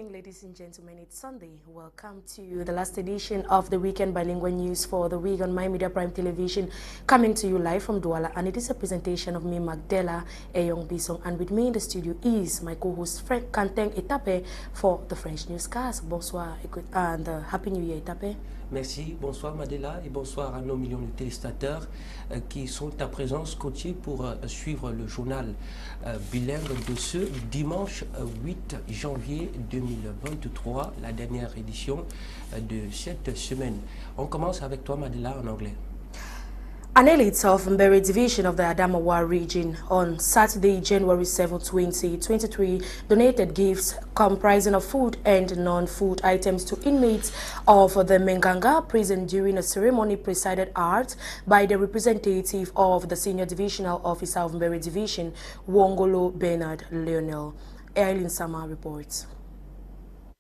evening, ladies and gentlemen. It's Sunday. Welcome to the last edition of the Weekend Bilingual News for the week on My Media Prime Television, coming to you live from Douala. And it is a presentation of me, Magdella, Eyong, and with me in the studio is my co-host, Quentin, Etape, for the French Newscast. Bonsoir and Happy New Year, Etape. Merci, bonsoir Magdella et bonsoir à nos millions de téléspectateurs qui sont à présent scotchés pour suivre le journal bilingue de ce dimanche 8 janvier 2023, la dernière édition de cette semaine. On commence avec toi Magdella en anglais. An elite of Mbere division of the Adamawa region on Saturday, January 7, 2023, donated gifts comprising of food and non-food items to inmates of the Menganga prison during a ceremony presided at by the representative of the Senior Divisional Officer of Mbere Division, Wongolo Bernard Lionel. Eileen Sama reports.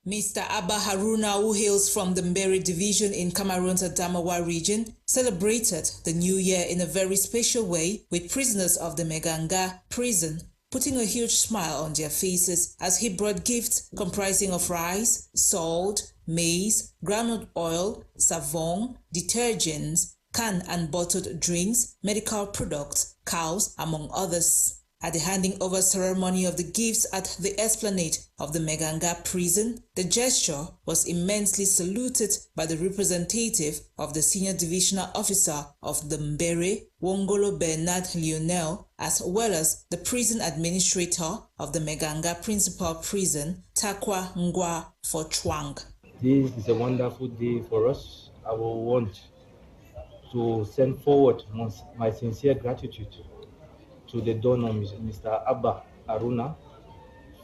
Mr. Abba Haruna, who hails from the Mbere division in Cameroon's Adamawa region, celebrated the new year in a very special way with prisoners of the Meganga prison, putting a huge smile on their faces as he brought gifts comprising of rice, salt, maize, groundnut oil, savon, detergents, canned and bottled drinks, medical products, cows, among others. At the handing over ceremony of the gifts at the esplanade of the Meganga prison, the gesture was immensely saluted by the representative of the Senior Divisional Officer of the Mbere, Wongolo Bernard Lionel, as well as the prison administrator of the Meganga Principal Prison, Takwa Ngwa for Chwang. This is a wonderful day for us. I will want to send forward my sincere gratitude to the donor, Mr. Abba Haruna,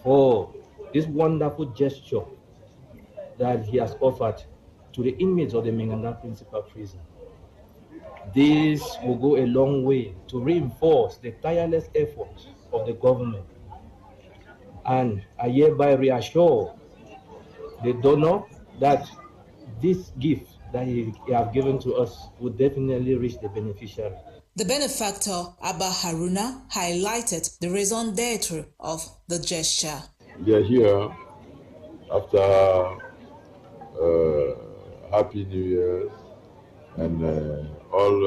for this wonderful gesture that he has offered to the inmates of the Menganga Principal Prison. This will go a long way to reinforce the tireless efforts of the government. And I hereby reassure the donor that this gift that he has given to us will definitely reach the beneficiary. The benefactor, Abba Haruna, highlighted the raison d'etre of the gesture. We are here after Happy New Year and all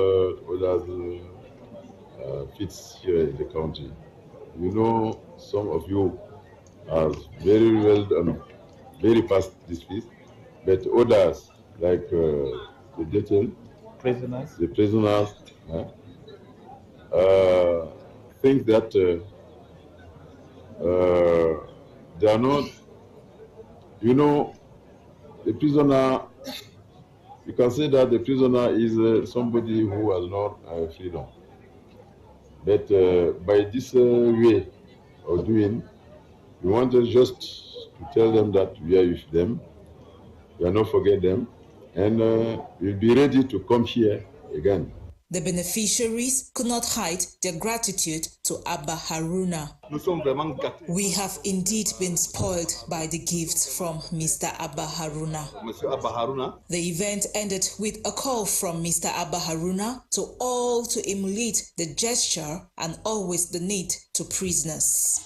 other feats here in the country. You know, some of you are very well done, very past this feast, but others, like the detained, the prisoners, think that they are not, you know, the prisoner, you can say that the prisoner is somebody who has not freedom. But by this way of doing, we wanted just to tell them that we are with them, we will not forget them, and we'll be ready to come here again. The beneficiaries could not hide their gratitude to Abba Haruna. We have indeed been spoiled by the gifts from Mr. Abba Haruna. The event ended with a call from Mr. Abba Haruna to all to emulate the gesture and always donate to prisoners.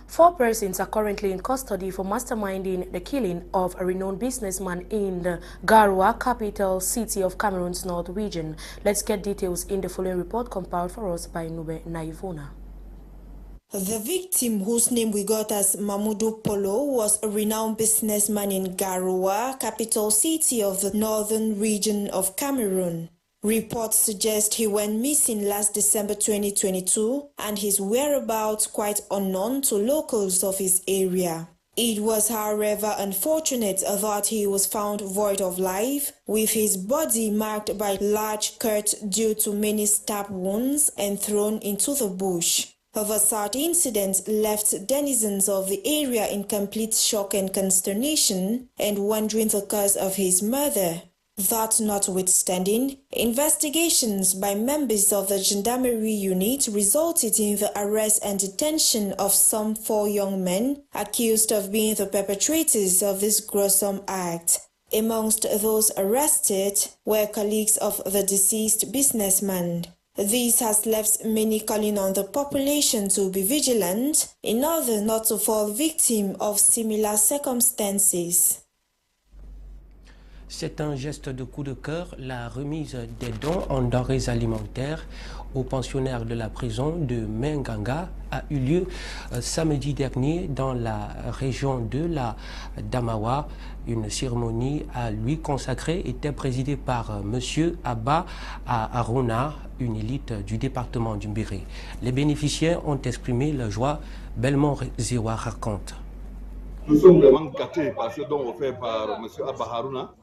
4 persons are currently in custody for masterminding the killing of a renowned businessman in the Garoua, capital city of Cameroon's North region. Let's get details in the following report compiled for us by Nube Naivona. The victim, whose name we got as Mamoudou Polo, was a renowned businessman in Garoua, capital city of the northern region of Cameroon. Reports suggest he went missing last December 2022 and his whereabouts quite unknown to locals of his area. It was, however, unfortunate that he was found void of life, with his body marked by large cuts due to many stab wounds and thrown into the bush. The sad incident left denizens of the area in complete shock and consternation and wondering the cause of his murder. That notwithstanding, investigations by members of the gendarmerie unit resulted in the arrest and detention of some 4 young men accused of being the perpetrators of this gruesome act. Amongst those arrested were colleagues of the deceased businessman. This has left many calling on the population to be vigilant in order not to fall victim of similar circumstances. C'est un geste de coup de cœur, la remise des dons en denrées alimentaires aux pensionnaires de la prison de Menganga a eu lieu samedi dernier dans la région de la Damawa. Une cérémonie à lui consacrée était présidée par M. Abba Haruna, une élite du département du Mbéré. Les bénéficiaires ont exprimé leur joie. Belmont Zewa raconte. Nous sommes vraiment gâtés par ce don offert par M. Abba Haruna.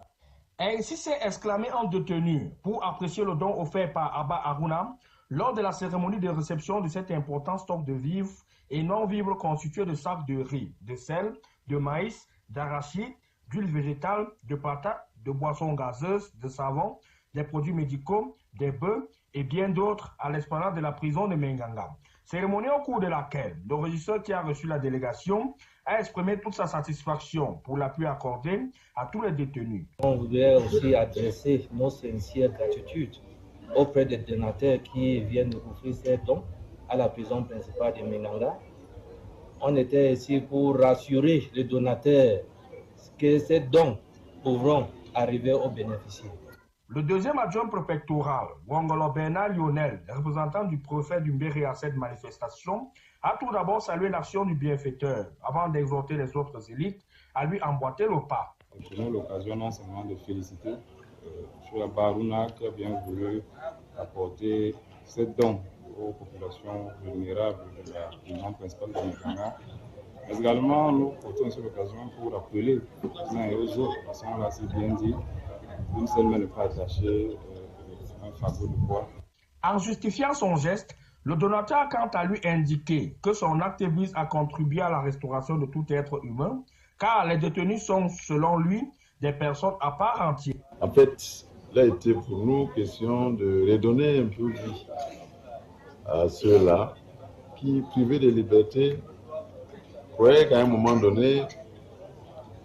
Ainsi s'est exclamé un détenu pour apprécier le don offert par Abba Haruna lors de la cérémonie de réception de cet important stock de vivres et non-vivres constitués de sacs de riz, de sel, de maïs, d'arachide, d'huile végétale, de patates, de boissons gazeuses, de savon, des produits médicaux, des bœufs et bien d'autres à l'esplanade de la prison de Menganga. Cérémonie au cours de laquelle le régisseur qui a reçu la délégation a exprimé toute sa satisfaction pour l'appui accordé à tous les détenus. On voudrait aussi adresser nos sincères gratitudes auprès des donateurs qui viennent nous offrir ces dons à la prison principale de Menganga. On était ici pour rassurer les donateurs que ces dons pourront arriver aux bénéficiaires. Le deuxième adjoint préfectoral, Wongolo Bernard Lionel, représentant du préfet du Mbéré à cette manifestation, a tout d'abord salué l'action du bienfaiteur avant d'exhorter les autres élites à lui emboîter le pas. Prenons l'occasion non seulement de féliciter M. Abba Haruna qui a bien voulu apporter ces dons aux populations vulnérables de la prison principale de Menganga. Mais également, nous portons sur l'occasion pour appeler les uns et aux autres, parce qu'on l'a si bien dit, une seule main ne pas attacher un fardeau de poids. En justifiant son geste, le donateur a quant à lui indiqué que son acte vise à contribuer à la restauration de tout être humain, car les détenus sont, selon lui, des personnes à part entière. En fait, il a été pour nous question de redonner un peu de vie à ceux-là qui, privés de liberté, croyaient qu'à un moment donné,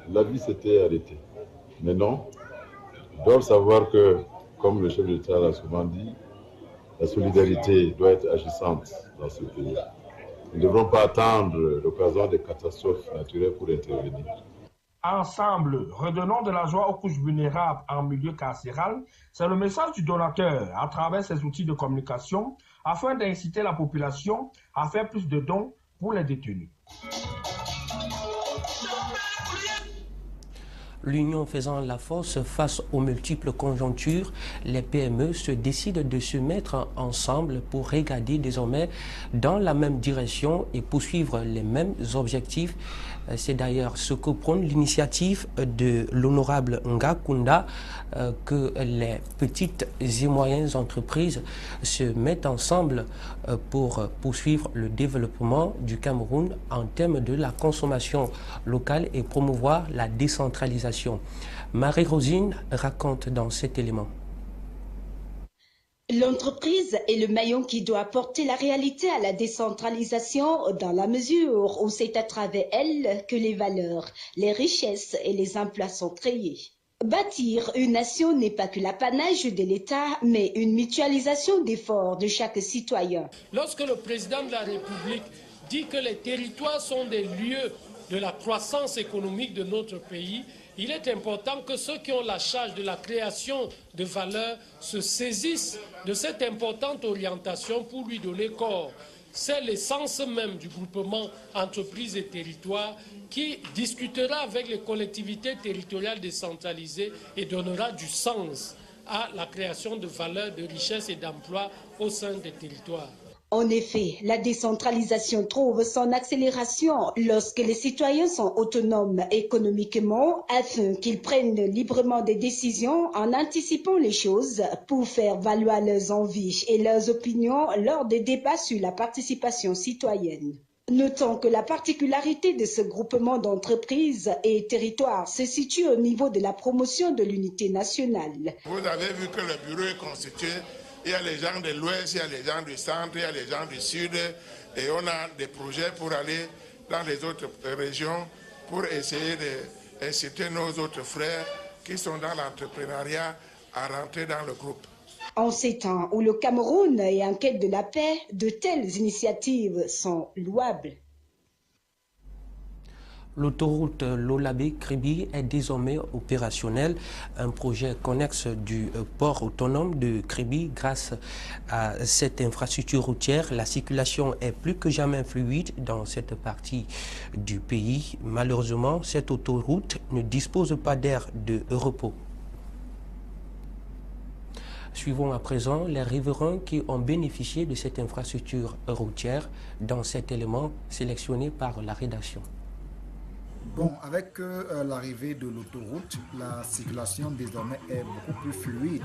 la vie s'était arrêtée. Mais non, ils doivent savoir que, comme le chef de l'État l'a souvent dit, la solidarité doit être agissante dans ce pays. Nous ne devrons pas attendre l'occasion des catastrophes naturelles pour intervenir. Ensemble, redonnons de la joie aux couches vulnérables en milieu carcéral. C'est le message du donateur à travers ses outils de communication afin d'inciter la population à faire plus de dons pour les détenus. L'union faisant la force face aux multiples conjonctures, les PME se décident de se mettre ensemble pour regarder désormais dans la même direction et poursuivre les mêmes objectifs. C'est d'ailleurs ce que prône l'initiative de l'honorable Ngakunda, que les petites et moyennes entreprises se mettent ensemble pour poursuivre le développement du Cameroun en termes de la consommation locale et promouvoir la décentralisation. Marie-Rosine raconte dans cet élément. L'entreprise est le maillon qui doit apporter la réalité à la décentralisation dans la mesure où c'est à travers elle que les valeurs, les richesses et les emplois sont créés. Bâtir une nation n'est pas que l'apanage de l'État, mais une mutualisation d'efforts de chaque citoyen. Lorsque le président de la République dit que les territoires sont des lieux de la croissance économique de notre pays, il est important que ceux qui ont la charge de la création de valeur se saisissent de cette importante orientation pour lui donner corps. C'est l'essence même du groupement entreprises et territoires qui discutera avec les collectivités territoriales décentralisées et donnera du sens à la création de valeur, de richesse et d'emplois au sein des territoires. En effet, la décentralisation trouve son accélération lorsque les citoyens sont autonomes économiquement afin qu'ils prennent librement des décisions en anticipant les choses pour faire valoir leurs envies et leurs opinions lors des débats sur la participation citoyenne. Notons que la particularité de ce groupement d'entreprises et territoires se situe au niveau de la promotion de l'unité nationale. Vous avez vu que le bureau est constitué. Il y a les gens de l'Ouest, il y a les gens du Centre, il y a les gens du Sud. Et on a des projets pour aller dans les autres régions pour essayer d'inciter nos autres frères qui sont dans l'entrepreneuriat à rentrer dans le groupe. En ces temps où le Cameroun est en quête de la paix, de telles initiatives sont louables. L'autoroute Lolabé-Kribi est désormais opérationnelle, un projet connexe du port autonome de Kribi. Grâce à cette infrastructure routière, la circulation est plus que jamais fluide dans cette partie du pays. Malheureusement, cette autoroute ne dispose pas d'aire de repos. Suivons à présent les riverains qui ont bénéficié de cette infrastructure routière dans cet élément sélectionné par la rédaction. Bon, avec l'arrivée de l'autoroute, la circulation désormais est beaucoup plus fluide.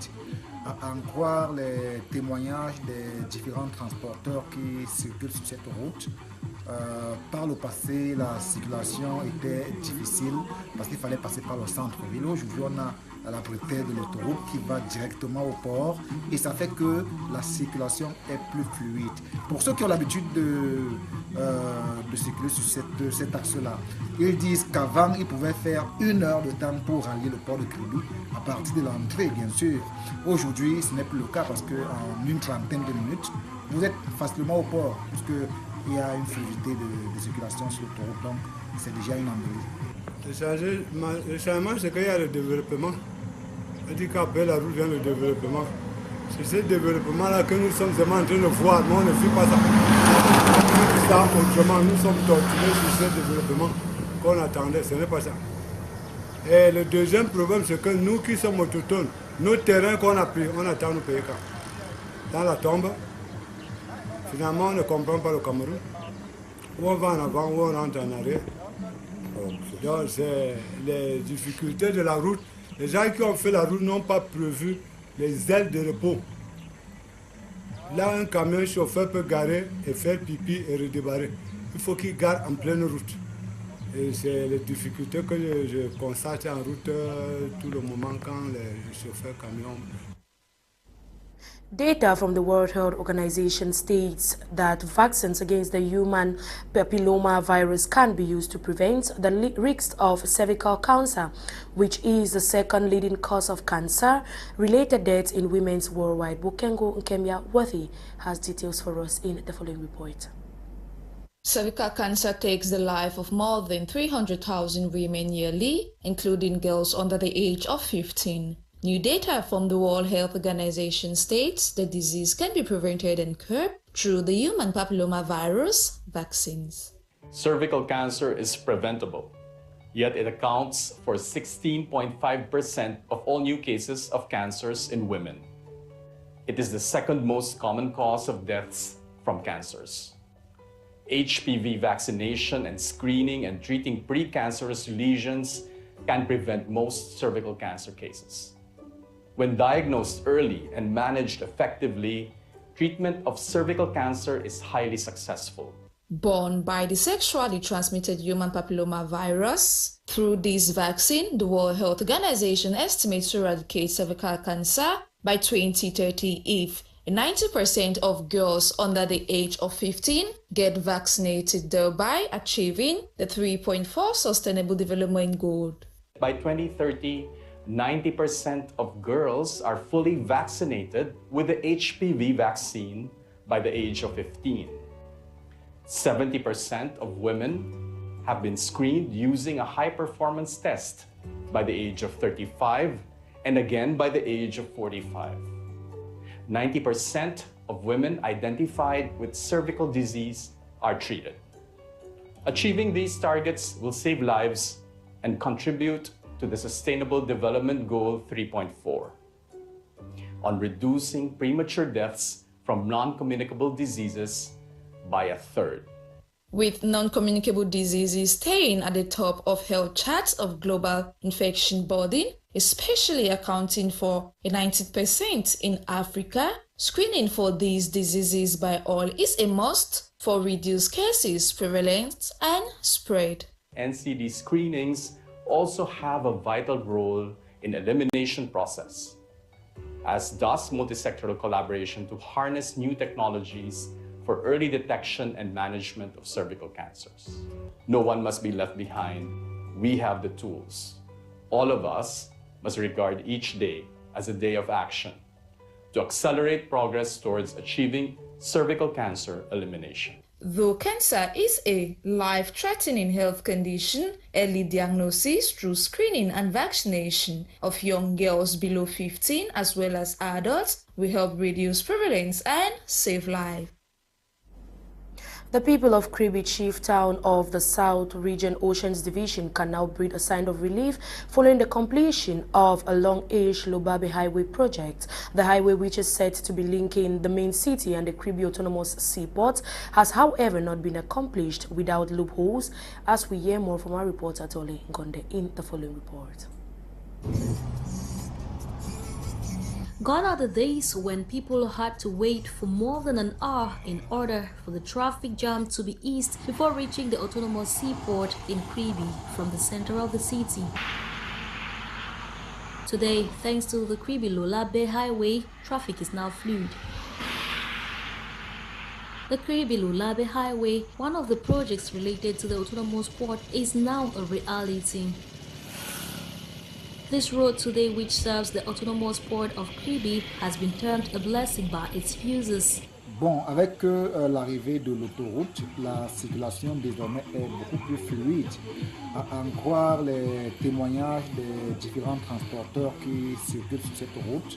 À en croire les témoignages des différents transporteurs qui circulent sur cette route, par le passé, la circulation était difficile parce qu'il fallait passer par le centre-ville. Aujourd'hui, on a la bretelle de l'autoroute qui va directement au port et ça fait que la circulation est plus fluide. Pour ceux qui ont l'habitude de circuler sur cet axe-là, ils disent qu'avant, ils pouvaient faire 1 heure de temps pour rallier le port de Kribi à partir de l'entrée, bien sûr. Aujourd'hui, ce n'est plus le cas parce qu'en une trentaine de minutes, vous êtes facilement au port puisqu'il y a une fluidité de circulation sur l'autoroute, donc c'est déjà une embellie. Le changement, c'est qu'il y a le développement. On dit qu'après la route vient le développement. C'est ce développement-là que nous sommes vraiment en train de voir, mais on ne fait pas ça. Ça, autrement, nous sommes torturés sur ce développement qu'on attendait, ce n'est pas ça. Et le deuxième problème, c'est que nous qui sommes autochtones, nos terrains qu'on a pris, on attend nos pays. Dans la tombe, finalement, on ne comprend pas le Cameroun. Où on va en avant, où on rentre en arrière. Donc, c'est les difficultés de la route. Les gens qui ont fait la route n'ont pas prévu les ailes de repos. Là, un camion chauffeur peut garer et faire pipi et redébarrer. Il faut qu'il gare en pleine route. Et c'est les difficultés que je constate en route tout le moment quand les chauffeurs camions. Data from the World Health Organization states that vaccines against the human papillomavirus can be used to prevent the risk of cervical cancer, which is the second leading cause of cancer-related deaths in women worldwide. Bukengo Nkemia Worthy has details for us in the following report. Cervical cancer takes the life of more than 300,000 women yearly, including girls under the age of 15. New data from the World Health Organization states the disease can be prevented and cured through the human papillomavirus vaccines. Cervical cancer is preventable, yet it accounts for 16.5% of all new cases of cancers in women. It is the second most common cause of deaths from cancers. HPV vaccination and screening and treating precancerous lesions can prevent most cervical cancer cases. When diagnosed early and managed effectively, treatment of cervical cancer is highly successful. Born by the sexually transmitted human papillomavirus, through this vaccine, the World Health Organization estimates to eradicate cervical cancer by 2030 if 90% of girls under the age of 15 get vaccinated, thereby achieving the 3.4 Sustainable Development Goal. By 2030, 90% of girls are fully vaccinated with the HPV vaccine by the age of 15. 70% of women have been screened using a high-performance test by the age of 35 and again by the age of 45. 90% of women identified with cervical disease are treated. Achieving these targets will save lives and contribute to the Sustainable Development Goal 3.4 on reducing premature deaths from non-communicable diseases by 1/3. With non-communicable diseases staying at the top of health charts of global infection burden, especially accounting for 90% in Africa, screening for these diseases by all is a must for reduced cases, prevalence, and spread. NCD screenings also have a vital role in elimination process, as does multisectoral collaboration to harness new technologies for early detection and management of cervical cancers. No one must be left behind. We have the tools. All of us must regard each day as a day of action, to accelerate progress towards achieving cervical cancer elimination. Though cancer is a life-threatening health condition, early diagnosis through screening and vaccination of young girls below 15 as well as adults will help reduce prevalence and save lives. The people of Kribi Chief Town of the South Region Oceans Division can now breathe a sign of relief following the completion of a long-age Lobabe Highway project. The highway, which is set to be linking the main city and the Kribi Autonomous Seaport, has however not been accomplished without loopholes, as we hear more from our reporter Tole Ngonde in the following report. Gone are the days when people had to wait for more than an hour in order for the traffic jam to be eased before reaching the autonomous seaport in Kribi from the center of the city. Today, thanks to the Kribi-Lobabe Highway, traffic is now fluid. The Kribi-Lobabe Highway, one of the projects related to the autonomous port, is now a reality. This road today, which serves the autonomous port of Kribi, has been termed a blessing by its users. Bon, avec l'arrivée de l'autoroute, la circulation désormais est beaucoup plus fluide. À en croire les témoignages des différents transporteurs qui circulent sur cette route,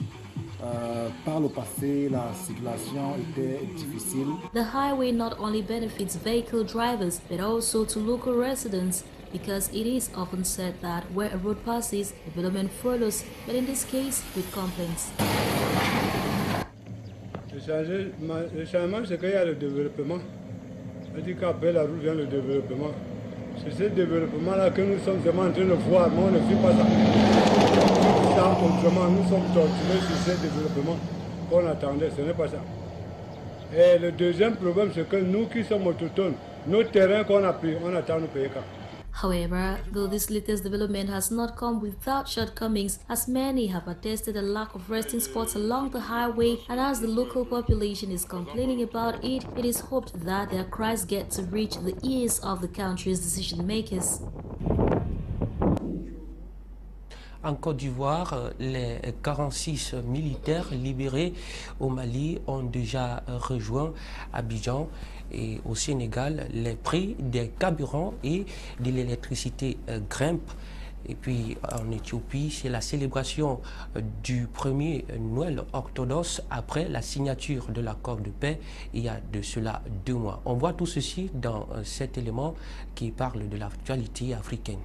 par le passé, la circulation était difficile. The highway not only benefits vehicle drivers, but also to local residents, because it is often said that where a road passes, development follows, but in this case, with complaints. Le changement, c'est qu'il y a le développement. C'est-à-dire qu'après la route vient le développement. C'est ce développement-là que nous sommes vraiment en train de voir, mais on ne fait pas ça. Ça, autrement, nous sommes torturés sur ce développement qu'on attendait, ce n'est pas ça. Et le deuxième problème, c'est que nous qui sommes autochtones, nos terrains qu'on a pris, on attend nous payer quand. However, though this latest development has not come without shortcomings, as many have attested a lack of resting spots along the highway, and as the local population is complaining about it, it is hoped that their cries get to reach the ears of the country's decision makers. En Côte d'Ivoire, les 46 militaires libérés au Mali ont déjà rejoint Abidjan. Et au Sénégal, les prix des carburants et de l'électricité grimpent. Et puis en Éthiopie, c'est la célébration du premier Noël orthodoxe après la signature de l'accord de paix il y a de cela 2 mois. On voit tout ceci dans cet élément qui parle de l'actualité africaine.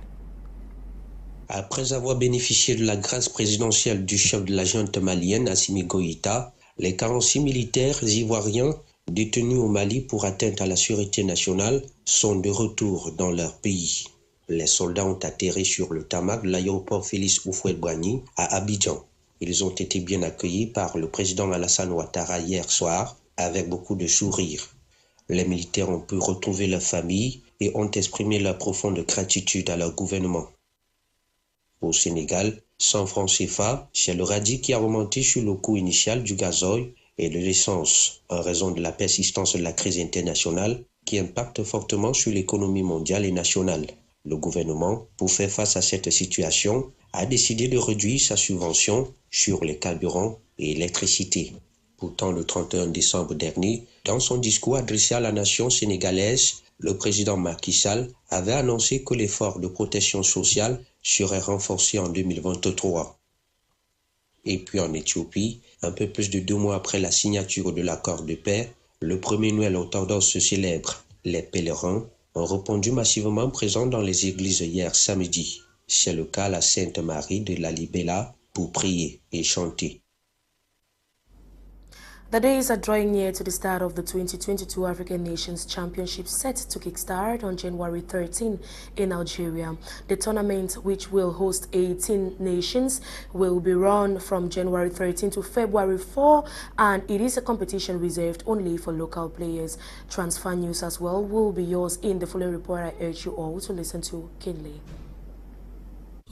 Après avoir bénéficié de la grâce présidentielle du chef de la junte malienne, Assimi Goïta, les 46 militaires ivoiriens détenus au Mali pour atteinte à la sûreté nationale sont de retour dans leur pays. Les soldats ont atterri sur le tarmac de l'aéroport Félix Houphouët-Boigny à Abidjan. Ils ont été bien accueillis par le président Alassane Ouattara hier soir avec beaucoup de sourires. Les militaires ont pu retrouver leur famille et ont exprimé leur profonde gratitude à leur gouvernement. Au Sénégal, 100 francs CFA, c'est le radis qui a remonté sur le coût initial du gazoil et de l'essence en raison de la persistance de la crise internationale qui impacte fortement sur l'économie mondiale et nationale. Le gouvernement, pour faire face à cette situation, a décidé de réduire sa subvention sur les carburants et l'électricité. Pourtant, le 31 décembre dernier, dans son discours adressé à la nation sénégalaise, le président Macky Sall avait annoncé que l'effort de protection sociale serait renforcé en 2023. Et puis en Éthiopie, un peu plus de 2 mois après la signature de l'accord de paix, le premier Noël orthodoxe se célèbre. Les pèlerins ont répondu massivement présents dans les églises hier samedi. C'est le cas à la Sainte-Marie de la Libella pour prier et chanter. The days are drawing near to the start of the 2022 African Nations Championship set to kickstart on January 13 in Algeria. The tournament, which will host 18 nations, will be run from January 13 to February 4, and it is a competition reserved only for local players. Transfer news as well will be yours in the following report. I urge you all to listen to keenly.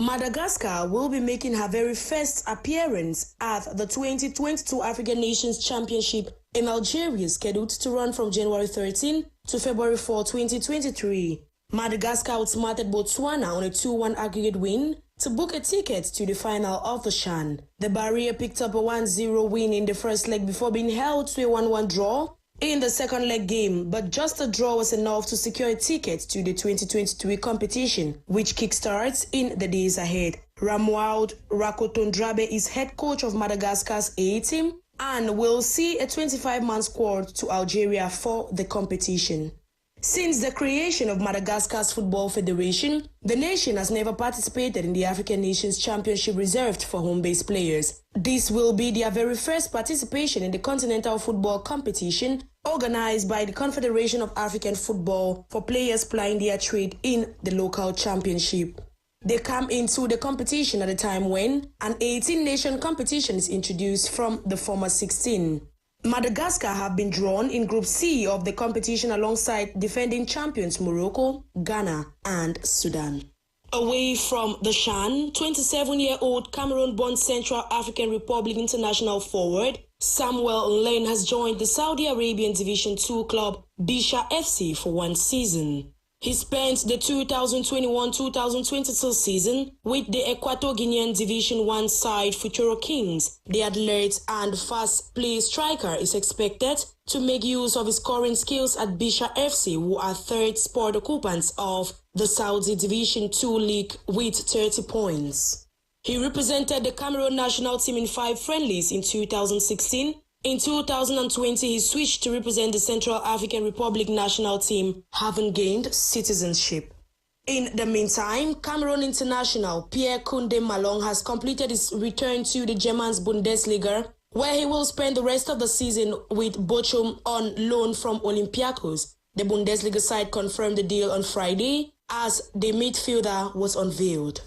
Madagascar will be making her very first appearance at the 2022 African Nations Championship in Algeria, scheduled to run from January 13 to February 4, 2023. Madagascar outsmarted Botswana on a 2-1 aggregate win to book a ticket to the final of the Shan. The Barrier picked up a 1-0 win in the first leg before being held to a 1-1 draw in the second leg game, but just a draw was enough to secure a ticket to the 2023 competition, which kickstarts in the days ahead. Romuald Rakotondrabe is head coach of Madagascar's A team and will see a 25-man squad to Algeria for the competition. Since the creation of Madagascar's Football Federation, the nation has never participated in the African Nations Championship reserved for home-based players. This will be their very first participation in the continental football competition organized by the Confederation of African Football for players plying their trade in the local championship. They come into the competition at a time when an 18-nation competition is introduced from the former 16. Madagascar have been drawn in Group C of the competition alongside defending champions Morocco, Ghana, and Sudan. Away from the Shan, 27-year-old Cameroon-born Central African Republic international forward Samuel Lane has joined the Saudi Arabian Division 2 club Bisha FC for 1 season. He spent the 2021-2022 season with the Equatorial Guinean Division 1 side Futuro Kings. The athlete and fast-play striker is expected to make use of his scoring skills at Bisha FC, who are third spot occupants of the Saudi Division 2 league with 30 points. He represented the Cameroon national team in 5 friendlies in 2016. In 2020, he switched to represent the Central African Republic national team, having gained citizenship. In the meantime, Cameroon international Pierre Koundé Malong has completed his return to the German's Bundesliga, where he will spend the rest of the season with Bochum on loan from Olympiacos. The Bundesliga side confirmed the deal on Friday as the midfielder was unveiled.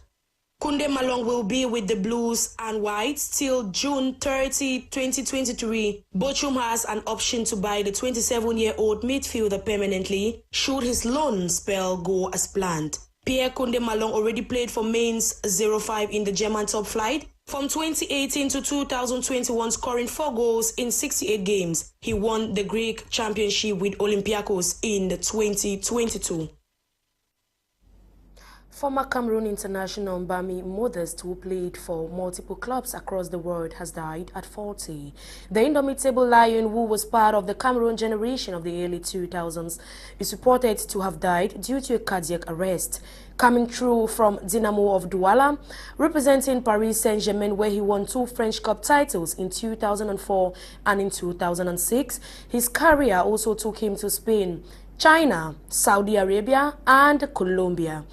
Koundé Malong will be with the Blues and Whites till June 30, 2023. Bochum has an option to buy the 27-year-old midfielder permanently should his loan spell go as planned. Pierre Koundé Malong already played for Mainz 05 in the German top flight from 2018 to 2021, scoring 4 goals in 68 games. He won the Greek championship with Olympiacos in 2022. Former Cameroon international Mbami Modest, who played for multiple clubs across the world, has died at 40. The indomitable lion, who was part of the Cameroon generation of the early 2000s, is reported to have died due to a cardiac arrest. Coming through from Dynamo of Douala, representing Paris Saint-Germain, where he won 2 French Cup titles in 2004 and in 2006, his career also took him to Spain, China, Saudi Arabia, and Colombia.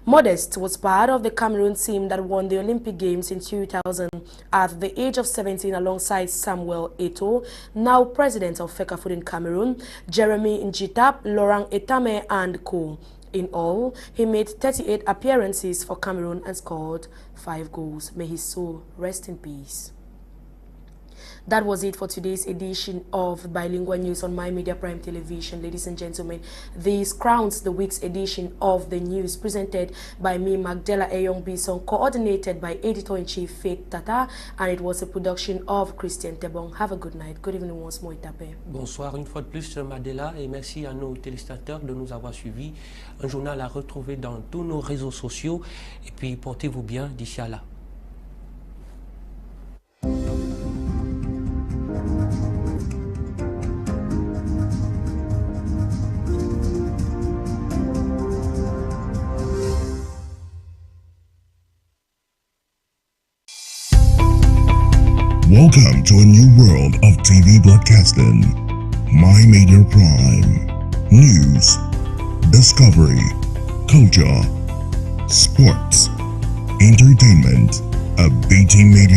Modest was part of the Cameroon team that won the Olympic Games in 2000 at the age of 17 alongside Samuel Eto'o, now president of Fecafoot in Cameroon, Jeremy Njitap, Laurent Etame, and co. In all, he made 38 appearances for Cameroon and scored 5 goals. May his soul rest in peace. That was it for today's edition of Bilingual News on My Media Prime Television. Ladies and gentlemen, this crowns the week's edition of the news, presented by me, Magdella Eyong Bison, coordinated by Editor-in-Chief Faith Tata, and it was a production of Christain Tebong. Have a good night. Good evening once more, Etape. Bonsoir une fois de plus, Magdella, et merci à nos téléspectateurs de nous avoir suivis. Un journal à retrouver dans tous nos réseaux sociaux, et puis portez-vous bien d'ici à là. Welcome to a new world of TV broadcasting. My Media Prime. News, discovery, culture, sports, entertainment, a BT Media